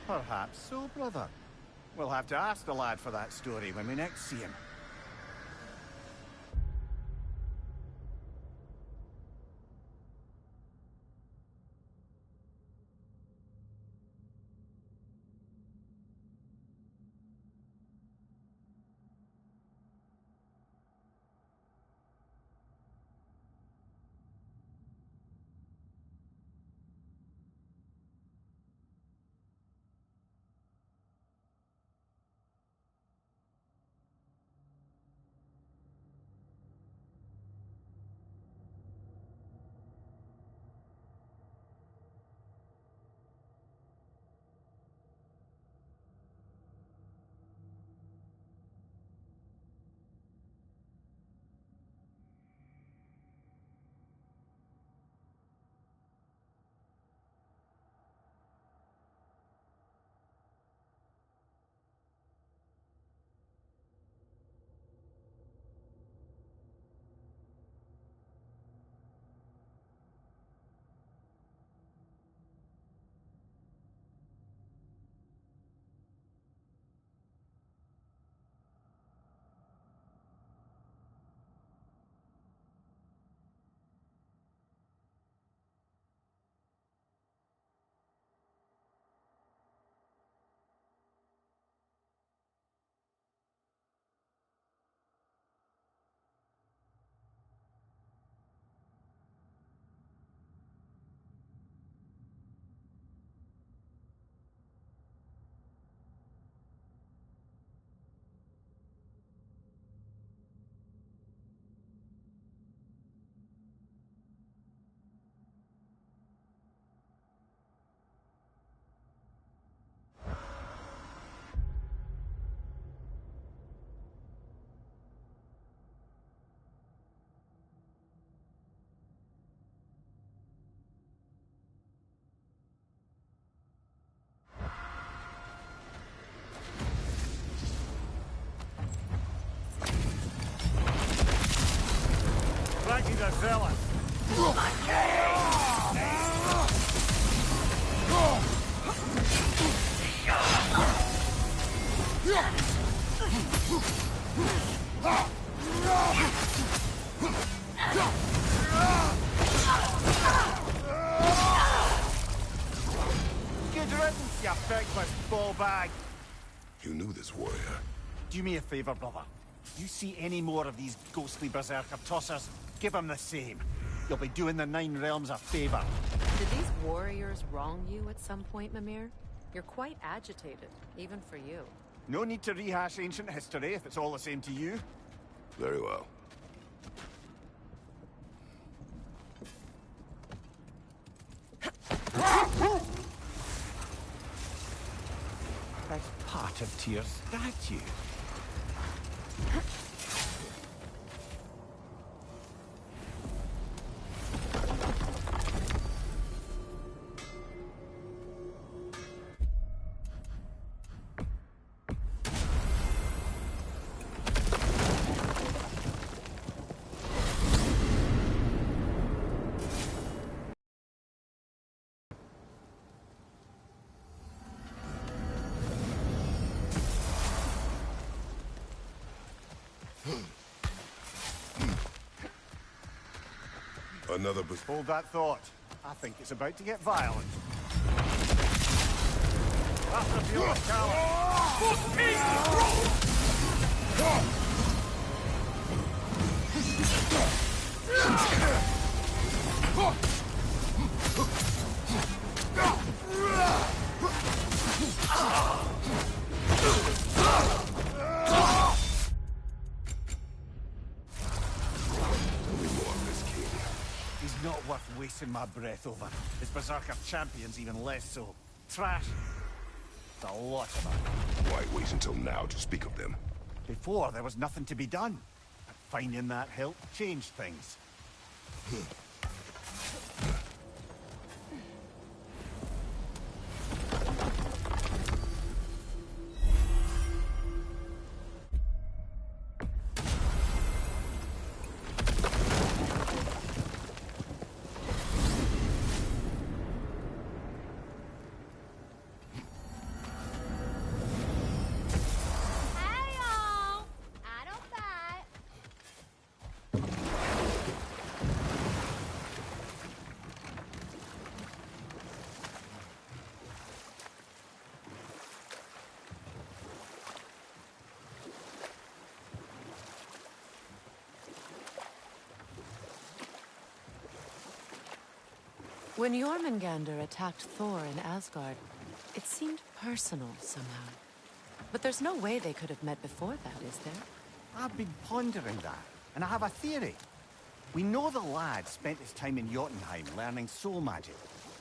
Perhaps so, brother. We'll have to ask the lad for that story when we next see him. The villain. Good riddance, you feckless ball bag. You knew this warrior. Do me a favor, brother. You see any more of these ghostly berserker tossers, give them the same. You'll be doing the Nine Realms a favor. Did these warriors wrong you at some point, Mimir? You're quite agitated, even for you. No need to rehash ancient history if it's all the same to you. Very well. That's part of Tyr's statue. Another Hold that thought. I think it's about to get violent. After fuel, not worth wasting my breath over. His berserker champions even less so. Trash. There's a lot of them. Why wait until now to speak of them? Before, there was nothing to be done. But finding that hilt changed things. When Jormungandr attacked Thor in Asgard, it seemed personal somehow. But there's no way they could have met before that, is there? I've been pondering that, and I have a theory. We know the lad spent his time in Jotunheim learning soul magic.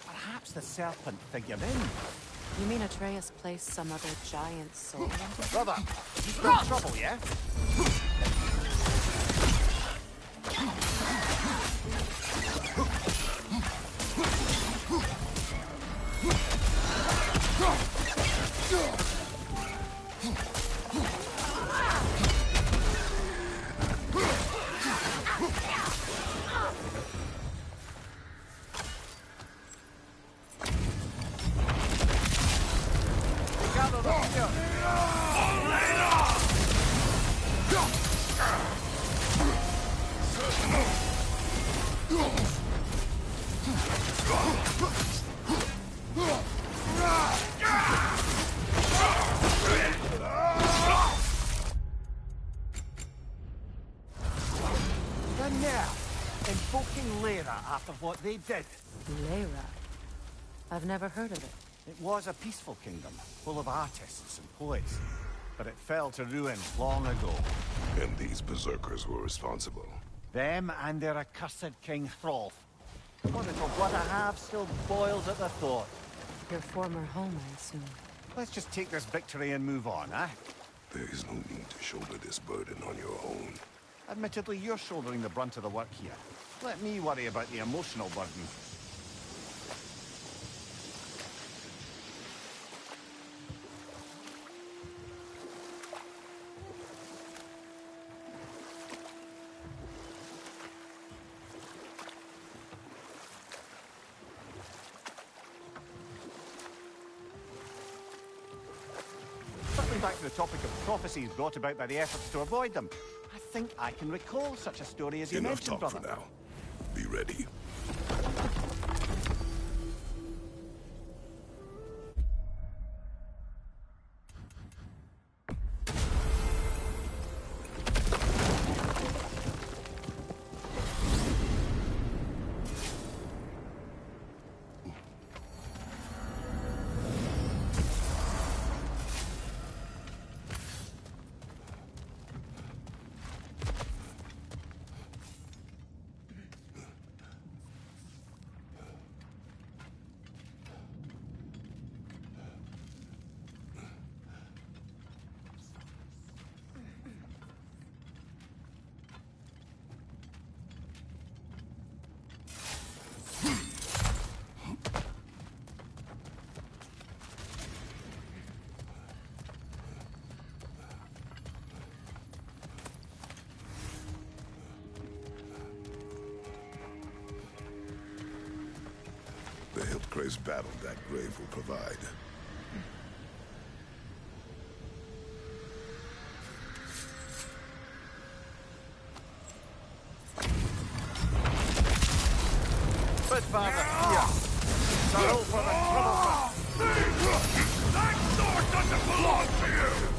Perhaps the serpent figured in. You mean Atreus placed some other giant soul? Brother, you got trouble, yeah? After what they did. Leira. I've never heard of it. It was a peaceful kingdom, full of artists and poets. But it fell to ruin long ago. And these berserkers were responsible. Them and their accursed King Hrolf. What little blood I have still boils at the thought. Your former home, I assume. Let's just take this victory and move on, eh? There is no need to shoulder this burden on your own. Admittedly, you're shouldering the brunt of the work here. Let me worry about the emotional burden. Circling back to the topic of prophecies brought about by the efforts to avoid them, I think I can recall such a story as you Enough mentioned, talk brother. for now. Be ready. The hilt battle that grave will provide. Bit farther here. Sorrow for the trouble. That sword doesn't belong to you!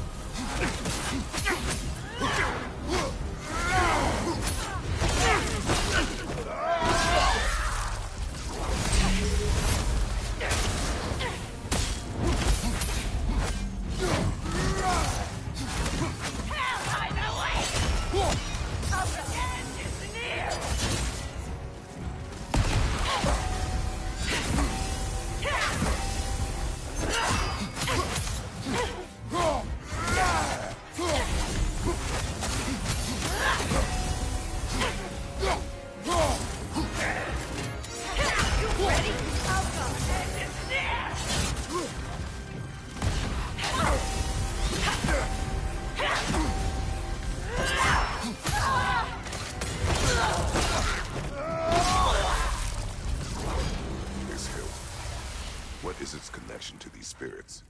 What is its connection to these spirits?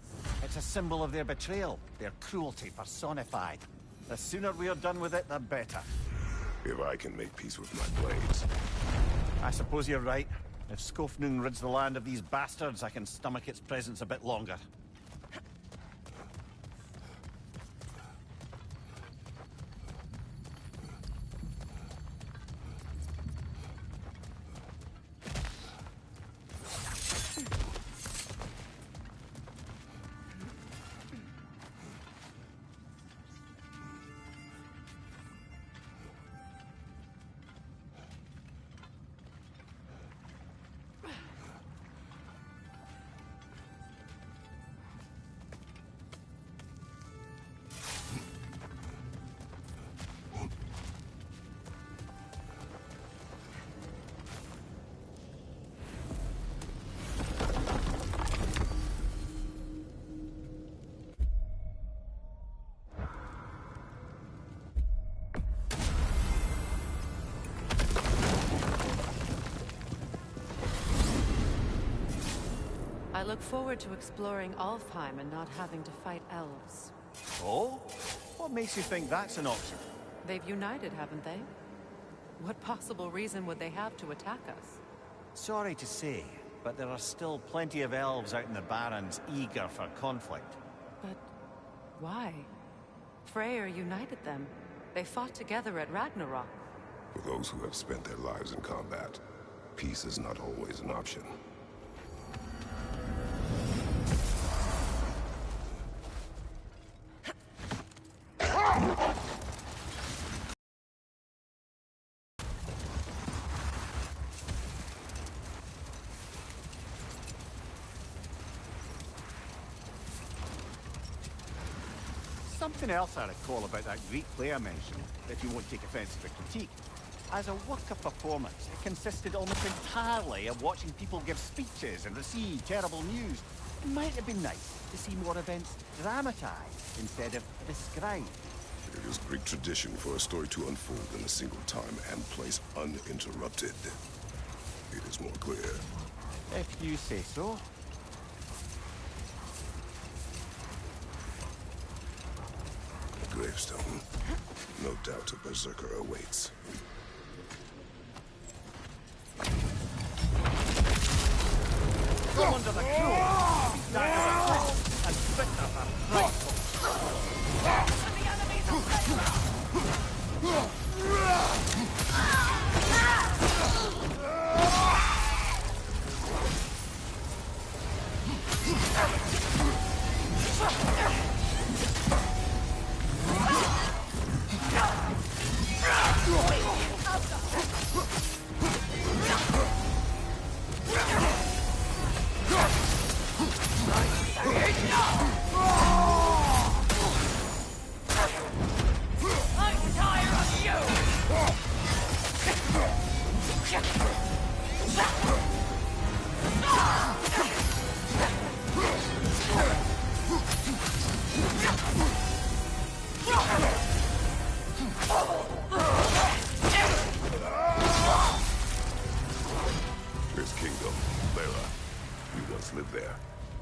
It's a symbol of their betrayal, their cruelty personified. The sooner we're done with it, the better. If I can make peace with my blades. I suppose you're right. If Skofnung rids the land of these bastards, I can stomach its presence a bit longer. look forward to exploring Alfheim and not having to fight elves. Oh? What makes you think that's an option? They've united, haven't they? What possible reason would they have to attack us? Sorry to say, but there are still plenty of elves out in the Barrens eager for conflict. But why? Freyr united them. They fought together at Ragnarok. For those who have spent their lives in combat, peace is not always an option. Something else I recall about that Greek player mentioned, if you won't take offense to the critique. As a work of performance, it consisted almost entirely of watching people give speeches and receive terrible news. It might have been nice to see more events dramatized instead of described. It is Greek tradition for a story to unfold in a single time and place uninterrupted. It is more clear. If you say so. Gravestone. No doubt a berserker awaits. Go under the crow! Down to the cliff and spit up a frightful. The enemies are playground! I'm tired of This kingdom, Lara. You once lived there.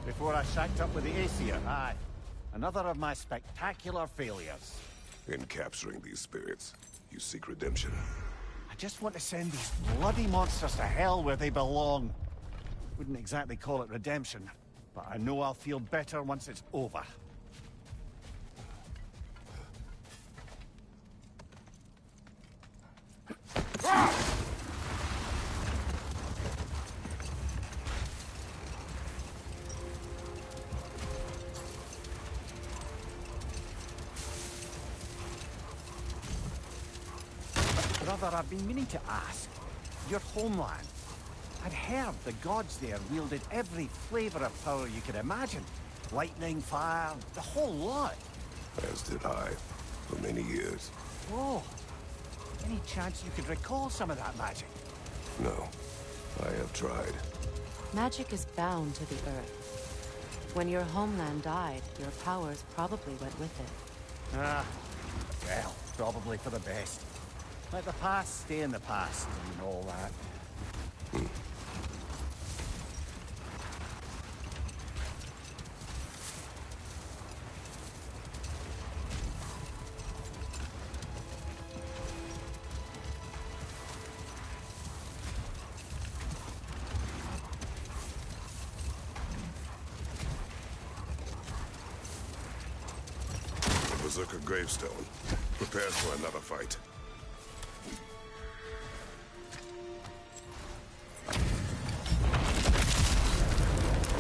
Before I shacked up with the Aesir, aye. Another of my spectacular failures. In capturing these spirits, you seek redemption. I just want to send these bloody monsters to hell where they belong. Wouldn't exactly call it redemption, but I know I'll feel better once it's over. Brother, I've been meaning to ask. Your homeland. I'd heard the gods there wielded every flavor of power you could imagine. Lightning, fire, the whole lot. As did I, for many years. Oh, any chance you could recall some of that magic? No, I have tried. Magic is bound to the earth. When your homeland died, your powers probably went with it. Ah, well, probably for the best. Let the past stay in the past and all that. The Berserker gravestone. Prepare for another fight.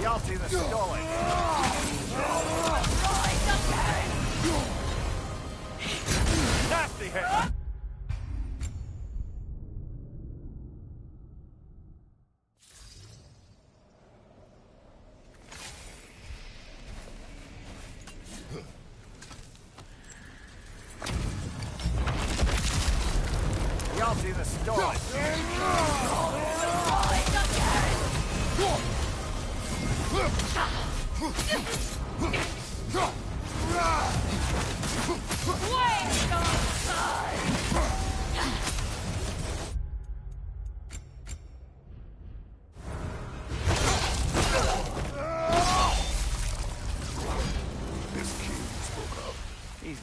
Y'all see the stalling. Nasty hit! Y'all see the stalling.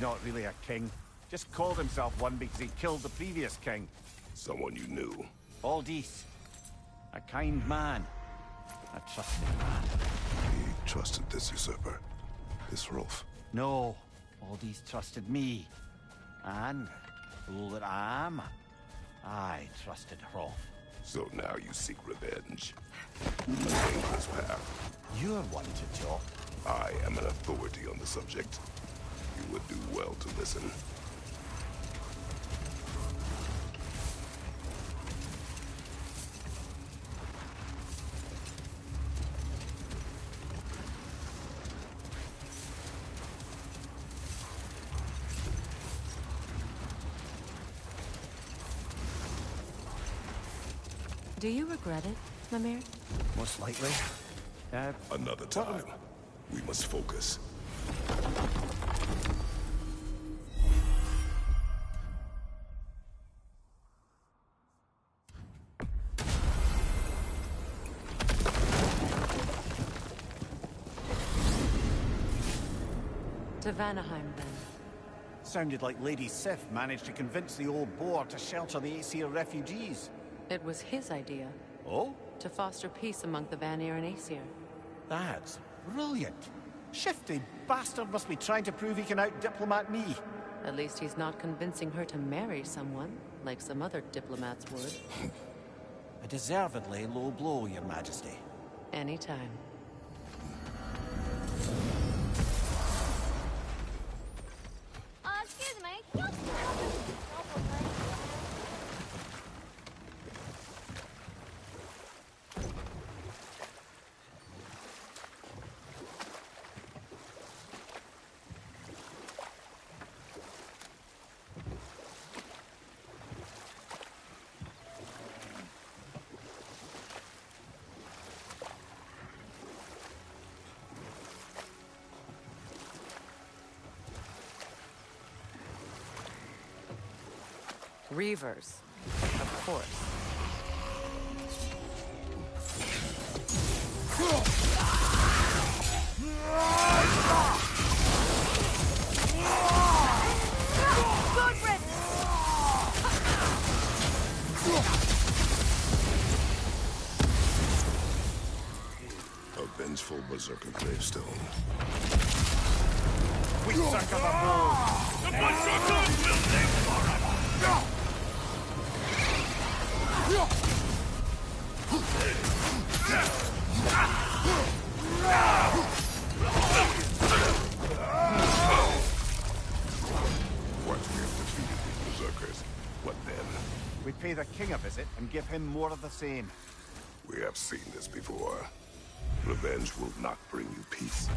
not really a king. Just called himself one because he killed the previous king. Someone you knew. Aldis. A kind man. A trusted man. He trusted this usurper. This Rolf. No. Aldis trusted me. And, fool that I am, I trusted Rolf. So now you seek revenge. A dangerous path. You're one to talk. I am an authority on the subject. You would do well to listen. Do you regret it, Mimir? Most likely. Another time. We must focus. To Vanaheim, then. Sounded like Lady Sif managed to convince the old boar to shelter the Aesir refugees. It was his idea. Oh? To foster peace among the Vanir and Aesir. That's brilliant. Shifty bastard must be trying to prove he can out-diplomat me. At least he's not convincing her to marry someone, like some other diplomats would. A deservedly low blow, Your Majesty. Anytime. Excuse me. Can you please? Reavers, of course. Good riddance. A vengeful berserker gravestone. We suck on the blow! The berserkers will live forever! Once we have defeated these berserkers, what then? We pay the king a visit and give him more of the same. We have seen this before. Revenge will not bring you peace.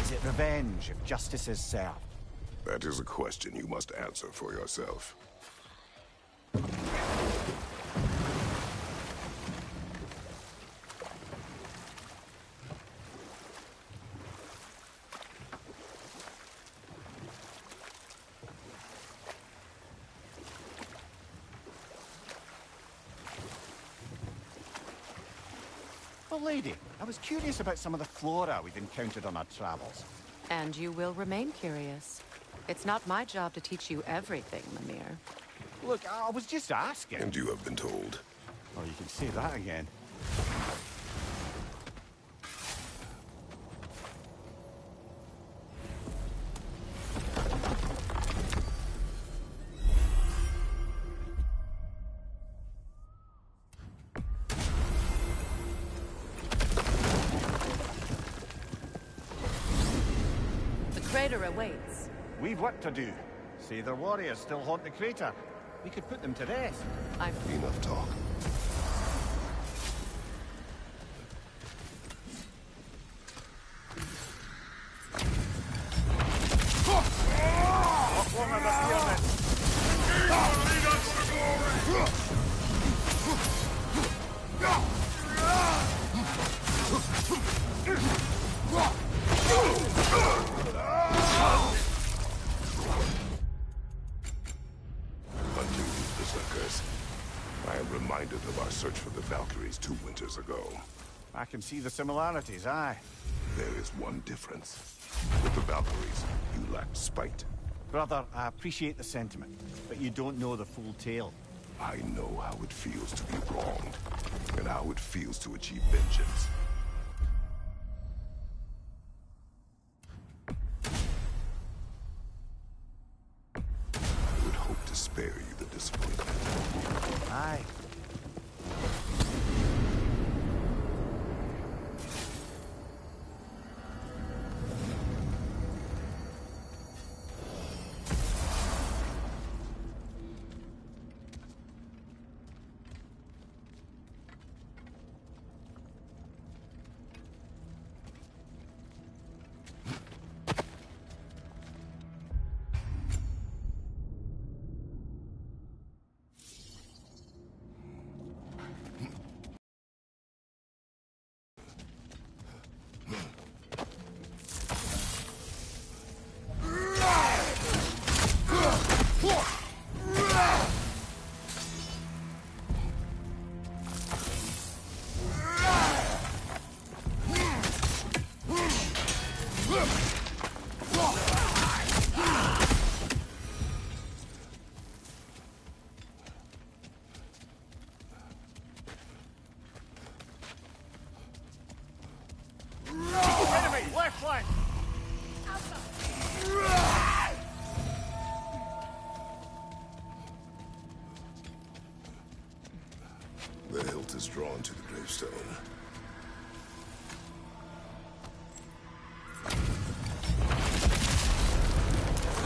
Is it revenge if justice is served? That is a question you must answer for yourself. Well, lady, I was curious about some of the flora we've encountered on our travels. And you will remain curious. It's not my job to teach you everything, Mimir. Look, I was just asking. And you have been told. Oh, you can say that again. Crater awaits. We've work to do. Say their warriors still haunt the crater. We could put them to death. Enough talk. Off one of the pyramids. Lead us to glory! Hunting these berserkers, I am reminded of our search for the Valkyries 2 winters ago. I can see the similarities, aye. There is one difference. With the Valkyries, you lacked spite. Brother, I appreciate the sentiment, but you don't know the full tale. I know how it feels to be wronged, and how it feels to achieve vengeance. I would hope to spare you the disappointment. Aye. Enemy, left flank! The hilt is drawn to the gravestone.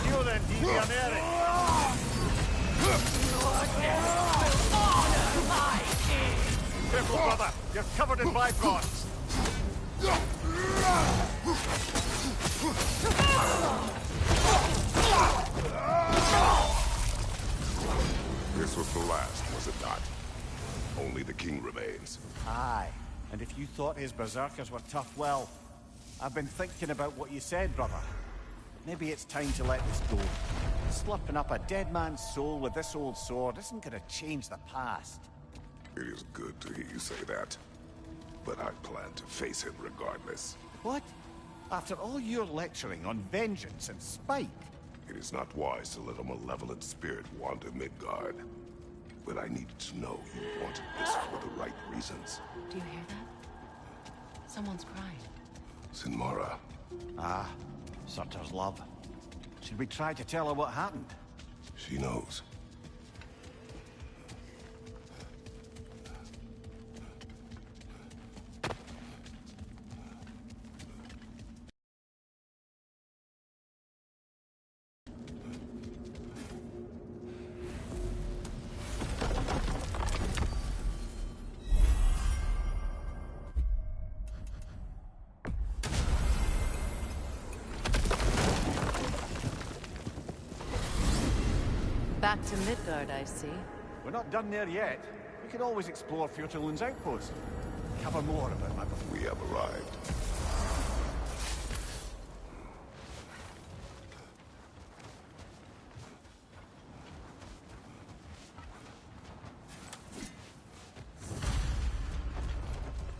You then, devianere! Careful, brother! You're covered in bygones! This was the last, was it not? Only the king remains. Aye, and if you thought his berserkers were tough, well, I've been thinking about what you said, brother. Maybe it's time to let this go. Slurping up a dead man's soul with this old sword isn't gonna change the past. It is good to hear you say that. But I plan to face him regardless. What? After all your lecturing on vengeance and spite? It is not wise to let a malevolent spirit wander Midgard. But I needed to know you wanted this for the right reasons. Do you hear that? Someone's crying. Sinmara. Ah, Surtur's love. Should we try to tell her what happened? She knows. Back to Midgard, I see. We're not done there yet. We could always explore Fjotilund's outpost. Cover more about my... We have arrived.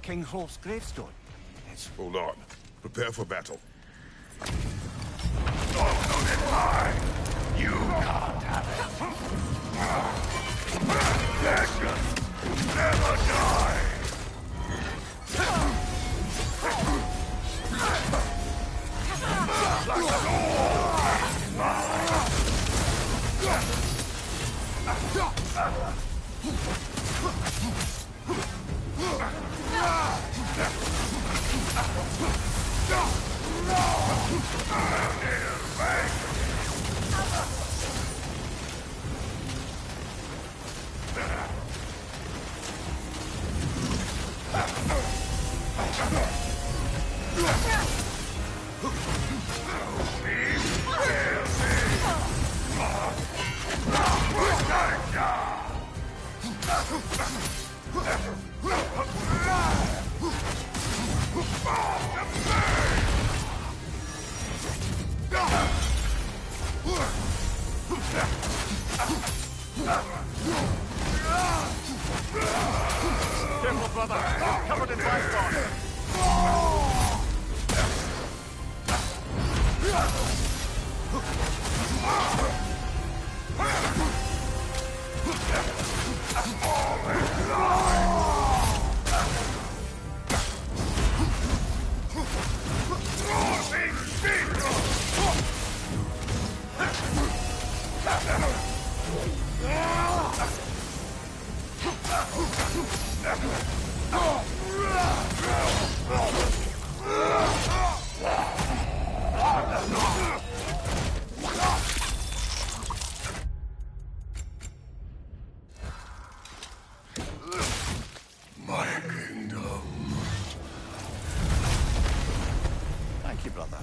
King Hrolf's gravestone. It's... Hold on. Prepare for battle. You can't have it. Vengeance never die. My kingdom. Thank you, brother.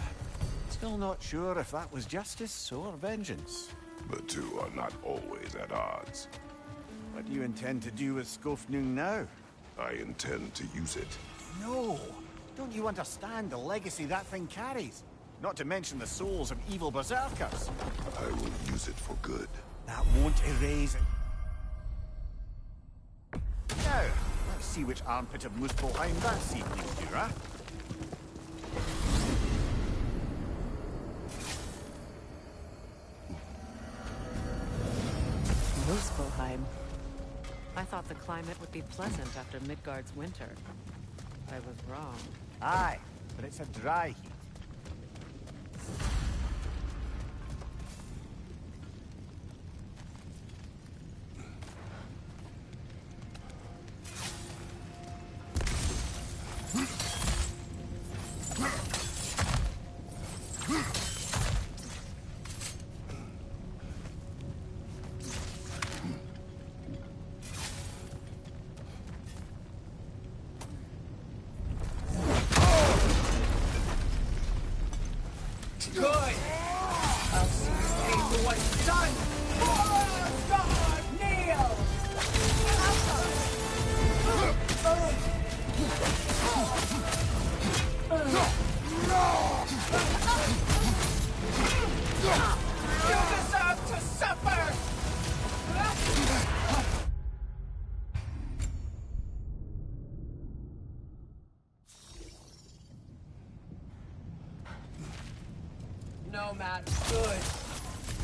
Still not sure if that was justice or vengeance. The two are not always at odds. What do you intend to do with Skofnung now? I intend to use it. No! Don't you understand the legacy that thing carries? Not to mention the souls of evil berserkers. I will use it for good. That won't erase it. Now, let's see which armpit of Muspelheim that seed leads to, huh? Muspelheim. I thought the climate would be pleasant after Midgard's winter. I was wrong. Aye, but it's a dry heat. Good! I'll see you pay for what you've done! Oh, God, kneel! You deserve to suffer! No match good.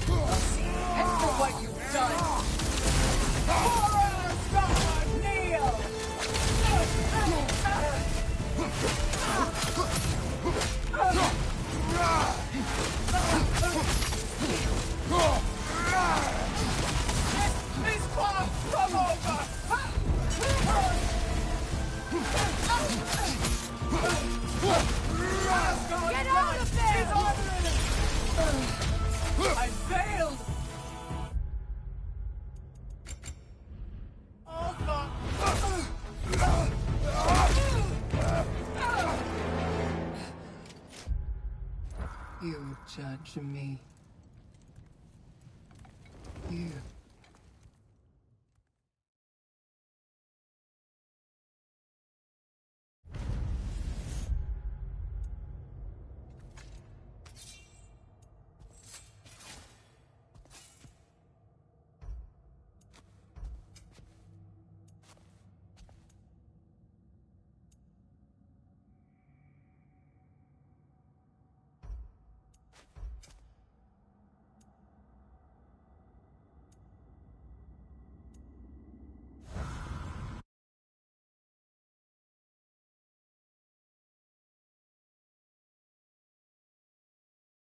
I'll see you pay for what you've done. For God, kneel! This clock come over! Get out of there! He's ordering it! I failed! Oh, fuck! You judge me. You